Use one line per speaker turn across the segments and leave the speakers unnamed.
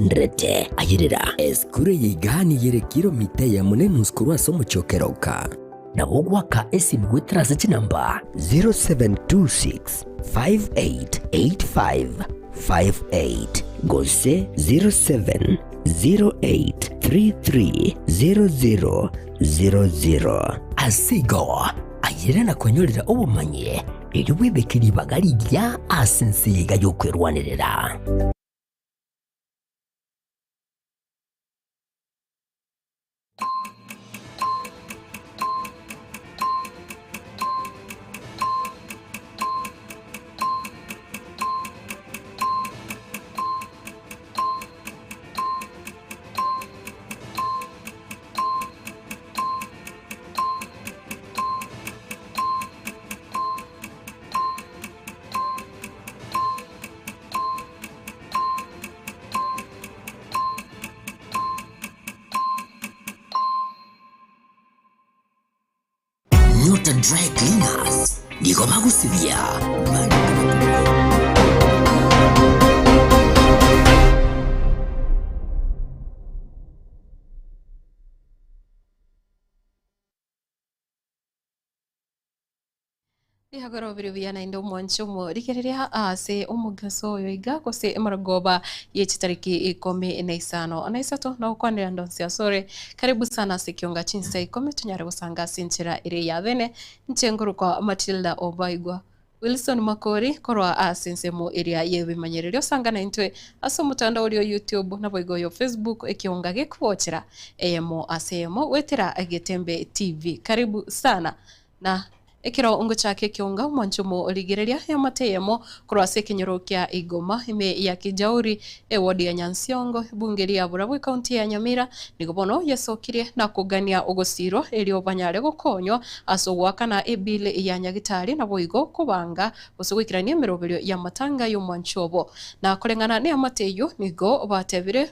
100 ayirira eskure yigani yere kilomita ya munene uskurwa somo chokeroka na wogwaka esibwitra sechi namba 0726 588558 gose 0708330000 asigo ayira na konyolera obumanye eri wibekiri bagari rya asensiga yo kwerwanirira. Nyota Dry Cleaners niko magusibia.
Ihagoro birubia na indo mwanchumo rikererea ase umugaso yoiga kose maragoba yechitariki 15 na isato na ukwanira ndonsi asore karibu sana sikionga chinsa 10 tunyare gusanga sinchira ire ya thene nchenguru kwa Matilda Obaigwa Wilson Makori korwa asensemo area yebimanyerero sangana intwe aso mutandao ulio YouTube na boigo yo Facebook ekionga gekuochera emo asemo wetera Getembe TV karibu sana na ekiro ungo chake kionga mwanchumo oligereria ya mateyemo kurwase kinyoro kya Igoma ime ya Kijauri wodi ya Nyansiongo bungeri ya Burabwe county ya Nyamira nigobono yasokirie na kugania ogosiro elio banyare gukonywa aso wakana ebile ya Nyagitari na boigo kubanga osugwikirania mirobelio ya matanga yo mwanchobo na kurengana ne amateyo nigo batebire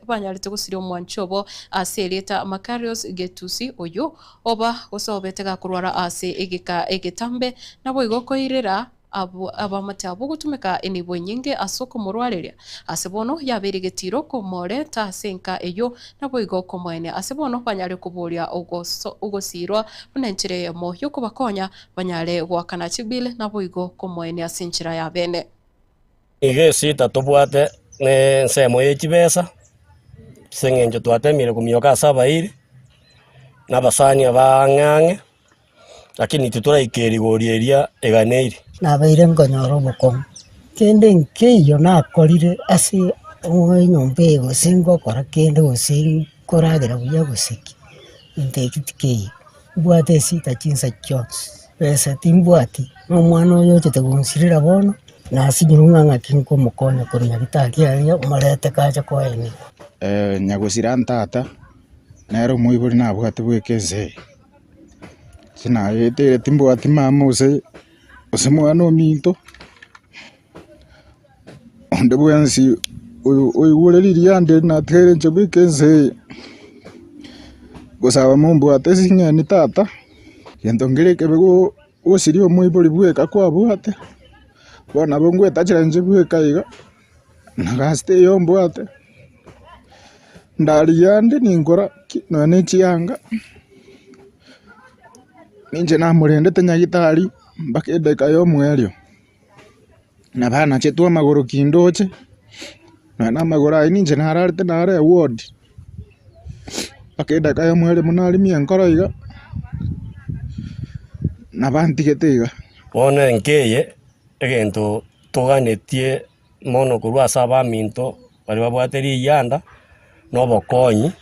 banyare tugusirio mwanchobo aseleta Makarios Getusi oyo oba osobetega kurwara ase egetambe nabo igokoirera abamatabu gutumika enibwo nyinge asoko murwariria asebono yabere getiro komore ta senka eyo nabo igokomwene asebono banyare kuburia ugosirwa bunenchire mo yoko bakonya banyare gwakana chibile nabo igokomwene asinchira ya bene
ige sita tobwate ne nsemo yechibesa sengenjo twatemire kumioka sabairi nabasani abang'ang'e lakini tutura ikerigorieria eganeiri
nabaire ngonyoro boko kende nkeyo nakorire ase nyombe gosingo kora kende gosinkoragira buya gosiki ntekitike bwate sita chinsa chons pesa timbwati omwana oyo tetagonsirira bono nasinyurunganga kinko mukone konya gitakia marete kaja kwaeni
nyagosira ntata nero muiburi nabwate bwekeze sina yete timbo atimama use mwana ominto onde bwensi oyureliria ande na tere nchobikeze gosaba mumbu atesinya ni tata yentongere kebego osirio muiburi bweka kwa bwate bona bongwe tachira nje bweka iga nagaste yombwate ndali yande ningora no nechianga ninje na murendete Nyagitari mbakendeka yo mwerio na bana chetwa magoro kindoche na magoro ai ninje na hararte na are ward bakendeka yo mwerio munari miankoroiga na bantigetega
one nkeye egento toganetie mono kurwa saba minto bari babwateri yanda no bokonyi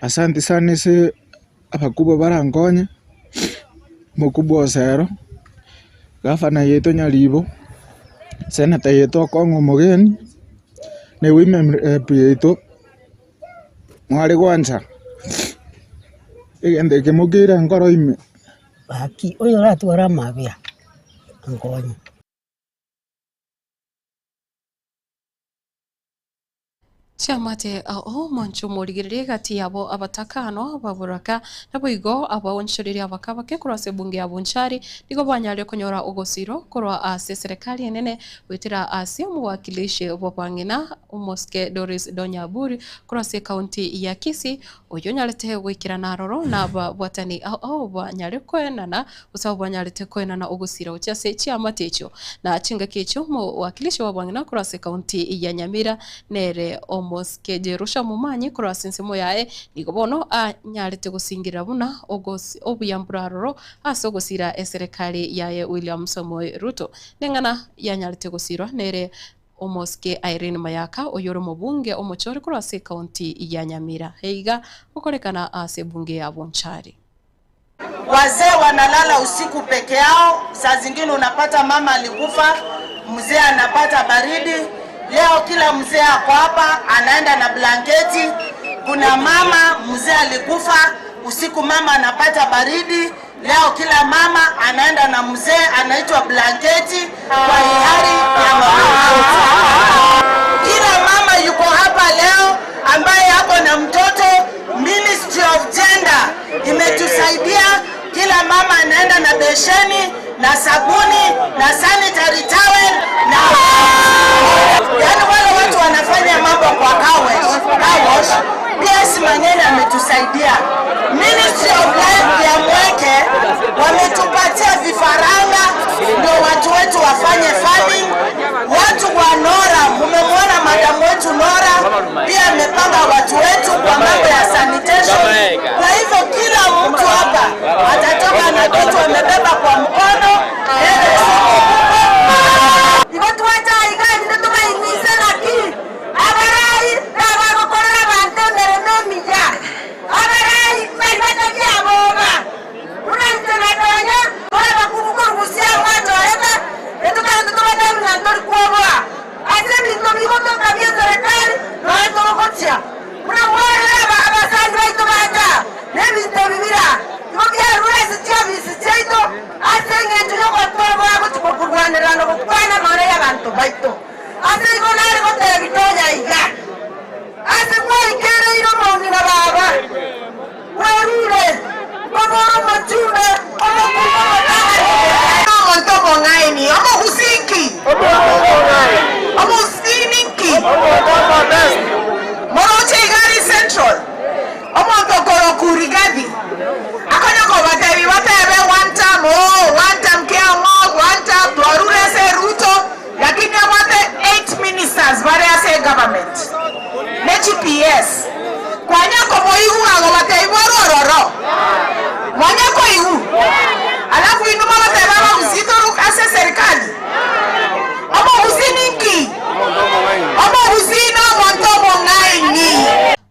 asante sana se abakubo barangonya mukubwa osero gavana yetu Nyaribo senata yetu Okong'o Omogeni ne women yetu mwari gwancha egende kemukira nkoro ime
baki oyo ratwara mabia ngonya
Chamate o manchu morigire gati abo abatakano baburaka naboigo abo onshoriri abakaba ke kurase bunge abunchari nigo banyale kunyora ogosiro kurwa ase serikali enene witira ase muwakilishi obopangina umoske Doris Donyaburi kurase kaunti ya Kisii oyonyalete gwikira naroro naba bwatani banyale kwenana usaba banyalete kwenana ogosiro cyase chamate echo na chinga kecho muwakilishi wabangina kurase kaunti ya Nyamira nere moske jerusha mumanyi kurasa nsemo yae nigobono nyarete gusingira buna obuyamburaroro asogosira eserikali yae William Samoei Ruto nengana yanyarete gusirwa nere omoske Irene Mayaka oyoro mubunge omochore kurasa kaunti ya Nyamira heiga ukorekana ase bunge ya Bonchari.
Wazee wanalala usiku peke yao, saa zingine unapata mama alikufa, mzee anapata baridi. Leo kila mzee ako hapa anaenda na blanketi. Kuna mama mzee alikufa usiku, mama anapata baridi. Leo kila mama anaenda na mzee anaitwa blanketi kwa hiari ya mama. Kila mama yuko hapa leo ambaye ako na mtoto. Ministry of Gender imetusaidia, kila mama anaenda na besheni na sabuni na sanitary towel na yani wale watu wanafanya mambo kwa kawash. PS Mang'eni ametusaidia. Ministry of Life ya Mweke wametupatia vifaranga ndio watu wetu wafanye farming. Watu wa Nora, mmemwona madamu wetu Nora pia amepanga watu wetu kwa mambo ya sanitation. Kwa hivyo kila mtu hapa atatoka na kitu amebeba kwa mkono.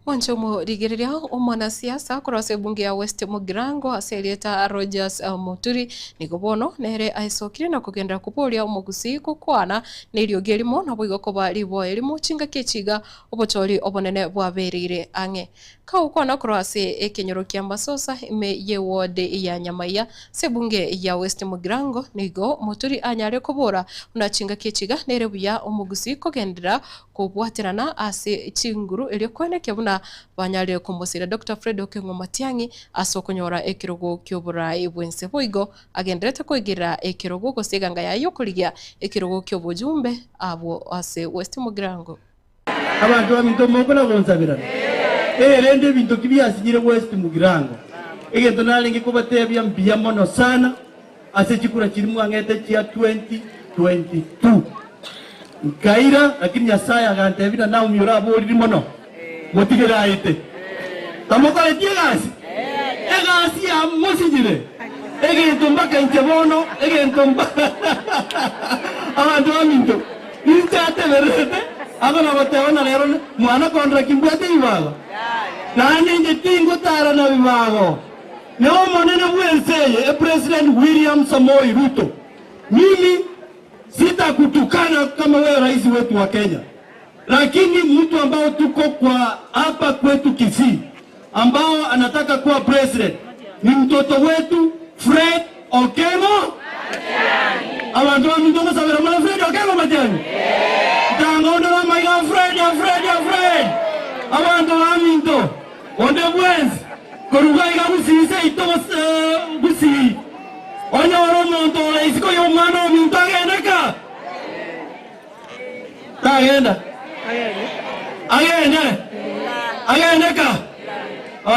Wanchomo rigiriria omwana siasa kurase bunge ya West Mugirango aselieta Rogers Muturi nigobono nere aisokire na kugenda kuporia omugusi kukwana nilio gelimo na bwigo koba libo elimo chinga kechiga obochori obonene bwaberire ange kaukwana kurase ekenyoro kya Masosa ime ye ward ya Nyamaiya sebunge ya West Mugirango nigo Muturi anyare kubora una chinga kechiga nere buya omugusi kogendera kubwaterana ase chinguru elio kweneke buna banyale kumbosira Dr. Fred Okengo Matiangi asokonyora ekirogo kyoburayi bwense boigo agenderete kwegira ekirogo goseganga yayo kuligia ekirogo kyobujumbe abo ase West Mugirango.
Abantu baminto mokona bonsabira rende bintu kibyasinyire West Mugirango egento nalingi kubatebya mbia mono sana ase chikura kirimu angete chia 2022 nkaira lakini Nyasaye agantebira na umyura abori mono motigera ite tamokole tiegasi egasi ya mosijire egento mbaka inchebono egento mbaka abantu baminto nitate berete agona batebona lero mwana kondra kimbwate ibago nani nje tingo tara na bibago leo monene bwenseye President William Samoei Ruto, mimi sitakutukana kama wewe rais wetu wa Kenya, lakini mtu ambao tuko kwa hapa kwetu Kisii ambao anataka kuwa president ni mtoto wetu Fred Okengo Matiang'i. Abantu bamintongo sabira mwana Fred Okengo Matiang'i. Tango ndo maiga Fred. onde bwenzi koruga igabusise ito busi onya oromonto la isiko yo mano mintagendeka tagenda agendeka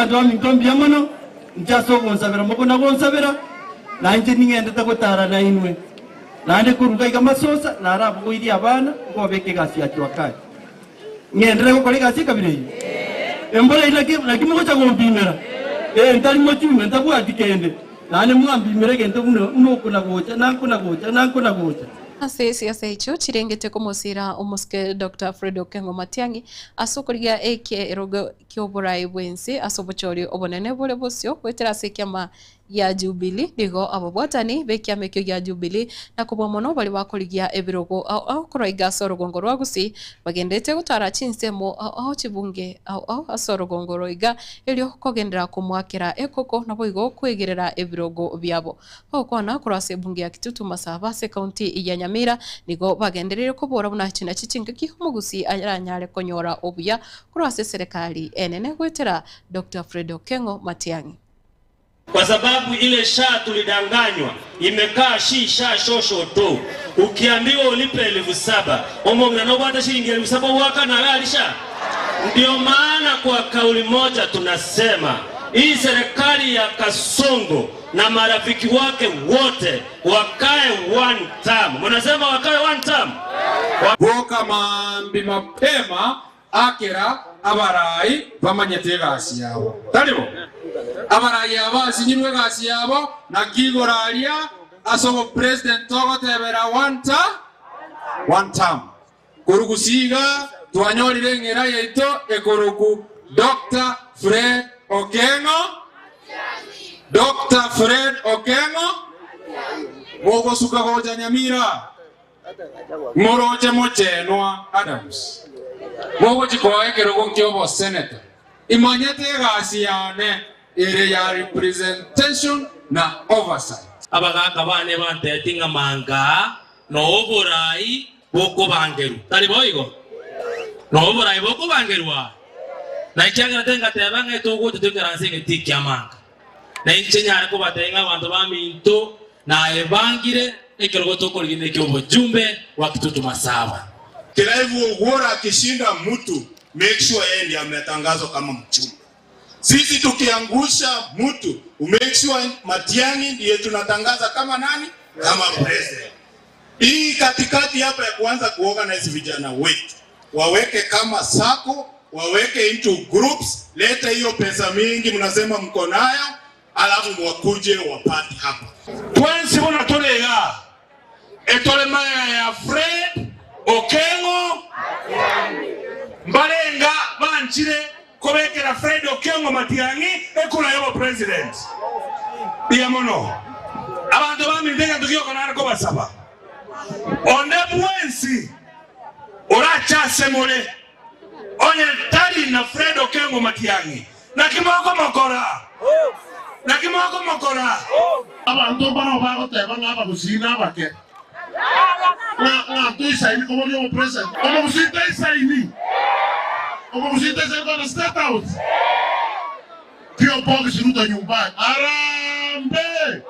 ndo mintombia mono njaso gonsabera mukona gonsabera nanje ningende takotara na inwe nande kuruga igamasosa narabu kuiri abana ngo beke gasi yakiwakali ngendere ko kole gasi kabire embole ila kimoko cha gompimera ntali mochume ntabwa dikende nane mwambimere gento uno kuna gocha nankuna gocha
ase siasa icho chirengete kumusira umuske Dr. Fred Okengo Matiang'i asukuriga eke erogo kyoburai bwensi asobochori obonene bole bosyo kwetera sekiama ya Jubilee nigo abobwatani bekiame kyo ya Jubilee na kubomono bali bakoligia ebirogo au kuroiga sorogongo rwagusi bagendete gutara chinsemo au chibunge au asorogongo roiga elyo kogendera kumwakira ekoko nabo igo kwegerera ebirogo byabo okwana kurase bunge ya Kitutu Masaba se county ya Nyamira nigo bagenderere kubora buna china chicingiki umugusi aranyare konyora obuya kurase serikali enene gwetera Dr. Fred Okengo Matiang'i
kwa sababu ile sha tulidanganywa imekaa sha shosho tu. Ukiambiwa ulipe 7,000 omongana no bata shilingi 7,000 waka na alisha. Ndio maana kwa kauli moja tunasema hii serikali ya Kasongo na marafiki wake wote wakae one term. Mnasema wakae one term.
Boka mambi mapema akera abarai bamanyete gasi yabo. Talibo abarai abasi nyirwe gasi yabo na kigoralia asobo president togotebera one term kurugusiga twanyorire ngera yeito ekoruku Dr. Fred Okengo Mogo suka goja Nyamira Moroje mochenwa Adams Mogo chikoe kerogo kyobo senator imanyete gasi yane ere ya representation na oversight
abagaka bane bantetinga manga no oburai boko bangeru tali boigo no oburai boko bangerwa na ikyanga tenga tebanga togo tutekeranse ngetiki amanga na inchenyare ko batenga abantu baminto na ebangire ekerogo tokoligine kyobo jumbe wa Kitutu Masaba
kila hivyo ubora akishinda mtu make sure yeye ndiye ametangazwa kama mchumba. Sisi tukiangusha mtu make sure Matiang'i ndiye tunatangaza kama nani? Kama president. Hii katikati hapa ya kuanza kuorganize vijana wetu waweke kama sako, waweke into groups, leta hiyo pesa mingi mnasema mko nayo, alafu wakuje wapati hapa.
Twensi bona tolega etole maya ya Fred Okengo Mbalenga banchire kobekera Fred Okengo Matiang'i ekula yobo president biamono abantu bamindenga tukiyoka narako basaba onde bwensi oracha semole onye tali na Fred Okengo Matiang'i na kimoko mokora
abantu bano bagoteba ngaba busina bake na tuisa ini como yo president como busita isaini como busita isaini na state house kio pongi siruta nyumbani arambe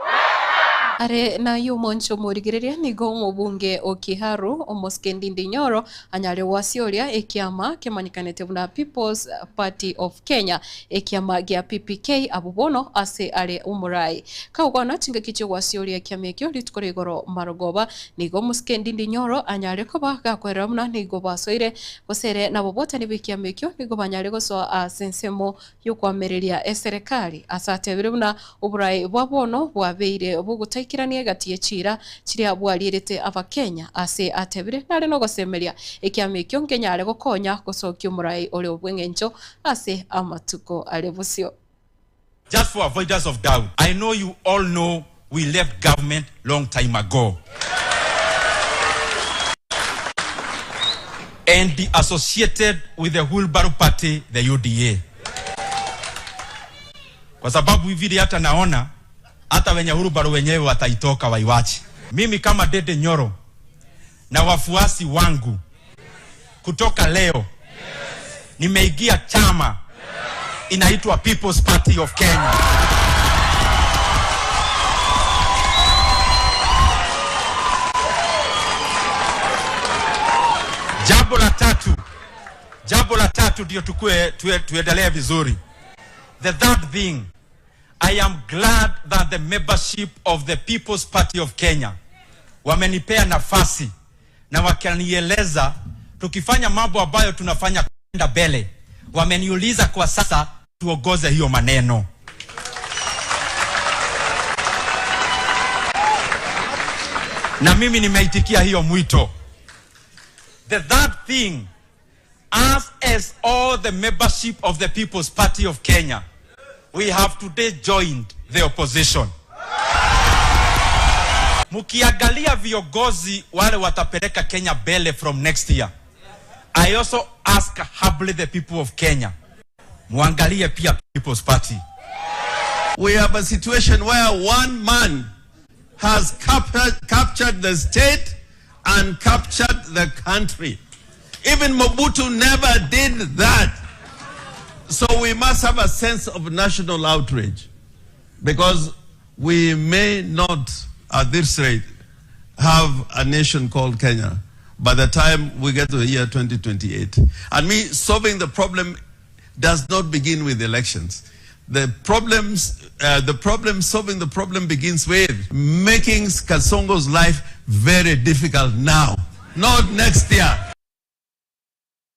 are na yumoncho murigireria nigo mubunge Okiharu Omoskendi Ndinyoro anyale wasioria ekiama kemanikanete buna People's Party of Kenya ekiama gya PPK abubono ase ale umurai kaugona chinga kicho wasioria kiamekyo litukoregoro marogoba nigo Omoskendi Ndinyoro anyale koba gakweramna nigo basoire gosere na bobota nibikiamekyo nigo banyale goso asensemo yokwamereria eserikali asatebire buna uburai bwabono bwabeire obugutai kiranie gatie chira chiria bwalirete abakenya ase atebire nare no gosemeria ekiamekyo Kenya ale gokonya gosokyo murai ole obwengencho ase amatuko ale busio.
Just for avoidance of doubt, I know you all know we left government long time ago. And be associated with the Wheelbarrow Party, the UDA. Kwa sababu hivi hata naona hata wenye Wheelbarrow wenyewe wataitoka waiwache. Mimi kama Dede Nyoro na wafuasi wangu kutoka leo nimeingia chama inaitwa People's Party of Kenya. Jambo la tatu ndio tuendelee vizuri. The third thing, I am glad that the membership of the People's Party of Kenya wamenipea nafasi na wakanieleza tukifanya mambo ambayo tunafanya kwenda mbele. Wameniuliza kwa sasa tuongoze hiyo maneno. Na mimi nimeitikia hiyo mwito. The third thing, as all the membership of the People's Party of Kenya, we have today joined the opposition. Mukiangalia viongozi wale watapeleka Kenya mbele from next year, I also ask humbly the people of Kenya, muangalie pia People's Party.
We have a situation where one man has captured the state and captured the country. Even Mobutu never did that. So we must have a sense of national outrage, because we may not, at this rate, have a nation called Kenya by the time we get to the year 2028. And solving the problem does not begin with elections. Solving the problem begins with making Kasongo's life very difficult now, not next year.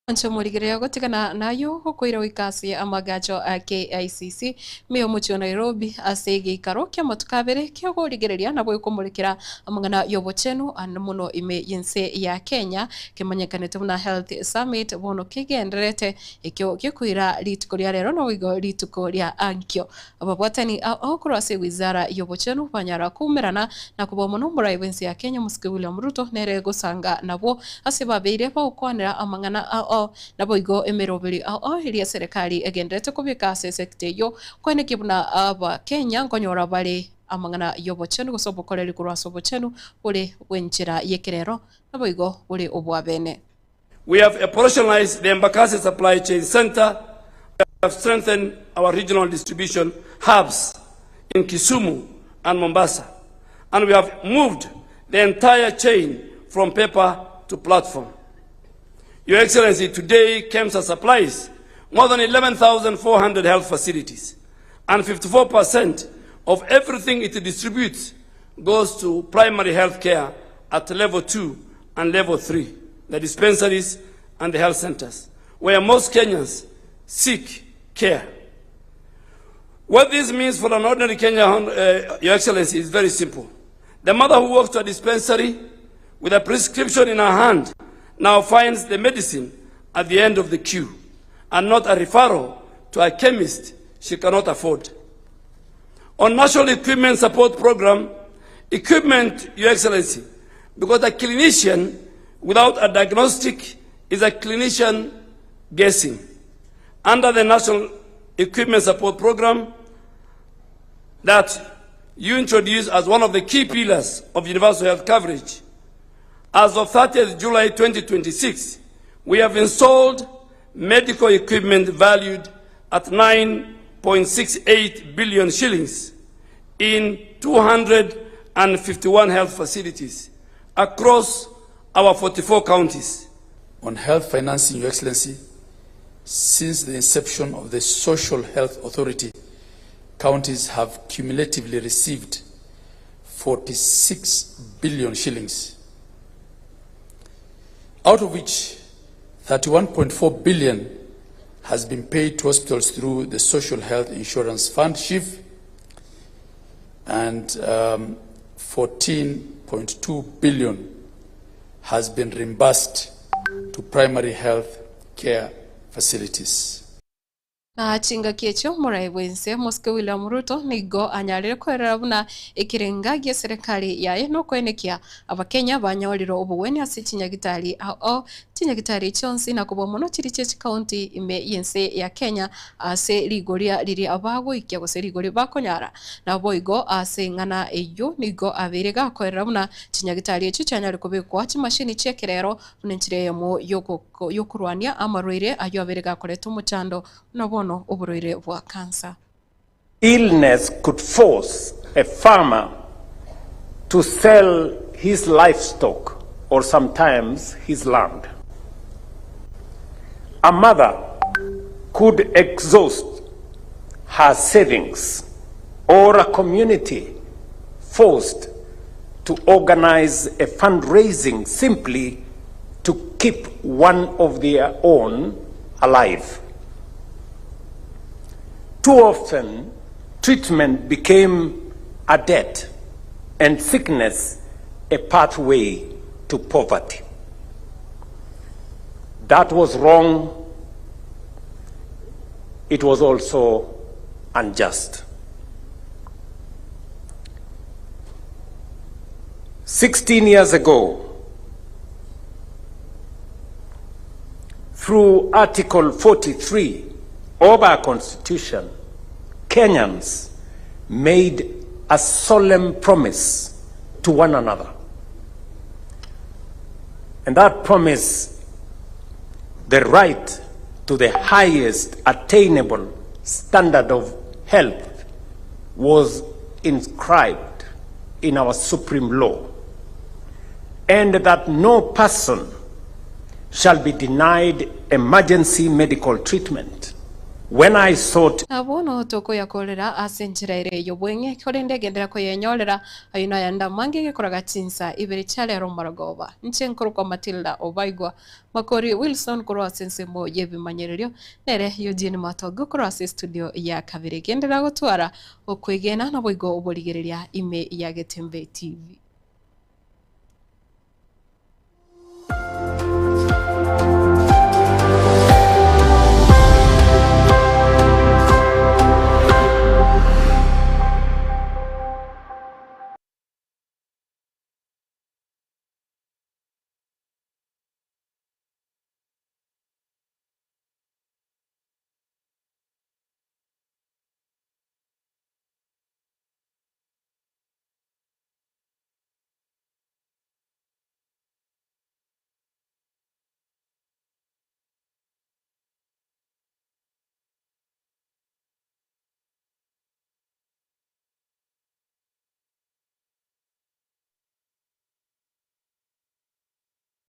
Ancho murigiria gutigana nayo gukwira wikasi amagajo KICC meo mucho Nairobi asege ikaro kya matukabere kyo gurigiria nabo ikumurikira amangana yobochenu muno ime yense ya Kenya kemanyekanete na Health Summit bono kigenderete ikyo gikwira lituko lya rero no wigo lituko lya ankyo ababwatani akurase wizara yobochenu banyara kumerana na kubomo nombora yense ya Kenya Musike William Ruto nere gusanga nabo asibabeire ba ukwanira amangana nabo igo emerobiri hiria serikali egendete kubika sekte yo kwene kibuna aba Kenya nkonyora bale amangana yobochenu gusobokorera kurwa sobochenu ule wenchira yekerero nabo igo ule obwabene.
We have operationalized the Embakasi Supply Chain Center. We have strengthened our regional distribution hubs in Kisumu and Mombasa, and we have moved the entire chain from paper to platform. Your Excellency, today KEMSA supplies more than 11,400 health facilities, and 54% of everything it distributes goes to primary health care at level 2 and level 3, the dispensaries and the health centers, where most Kenyans seek care. What this means for an ordinary Kenyan, Your Excellency, is very simple. The mother who walks to a dispensary with a prescription in her hand now finds the medicine at the end of the queue, and not a referral to a chemist she cannot afford. On National Equipment Support Program, equipment, Your Excellency, because a clinician without a diagnostic is a clinician guessing. Under the National Equipment Support Program that you introduced as one of the key pillars of universal health coverage, as of 30th July 2026, we have installed medical equipment valued at 9.68 billion shillings in 251 health facilities across our 44 counties.
On health financing, Your Excellency, since the inception of the Social Health Authority, counties have cumulatively received 46 billion shillings, out of which 31.4 billion has been paid to hospitals through the Social Health Insurance Fund, SHIF, and 14.2 billion has been reimbursed to primary health care facilities.
Na chinga kiecho murai wense Musike William Ruto nigo anyarire kwerera buna ikirengagia serikali yaye no kwenekia abakenya banyaoriro obuweni asichinya gitari chinyagitari chonsi na kubo muno chiriche county ime yense ya Kenya ase rigoria riri abago ikia gose rigori bakonyara na boigo ase ngana eyo nigo abere gakorera muna chinyagitari echi cyanyari kubikwa chimashini chekerero munenchiremo yokurwania amarwire ayo abere gakoreta umuchando nabono uburwire bwa cancer.
Illness could force a farmer to sell his livestock or sometimes his land. A mother could exhaust her savings, or a community forced to organize a fundraising simply to keep one of their own alive. Too often, treatment became a debt and sickness a pathway to poverty. That was wrong. It was also unjust. 16 years ago, through Article 43 of our Constitution, Kenyans made a solemn promise to one another. And that promise, the right to the highest attainable standard of health, was inscribed in our supreme law, and that no person shall be denied emergency medical treatment. When I sought
abono toko ya kolera asenjiraire yobwenge kolende gendera ko yenyorera ayina yanda mange gekoraga chinsa ibere chale romaragoba nchenkuru kwa Matilda Obaigwa makori Wilson koro asensemo yebimanyererio nere Eugene Matogo koro studio ya Kabere gendera gotwara okwegena na boigo oborigereria ime ya Getembe TV.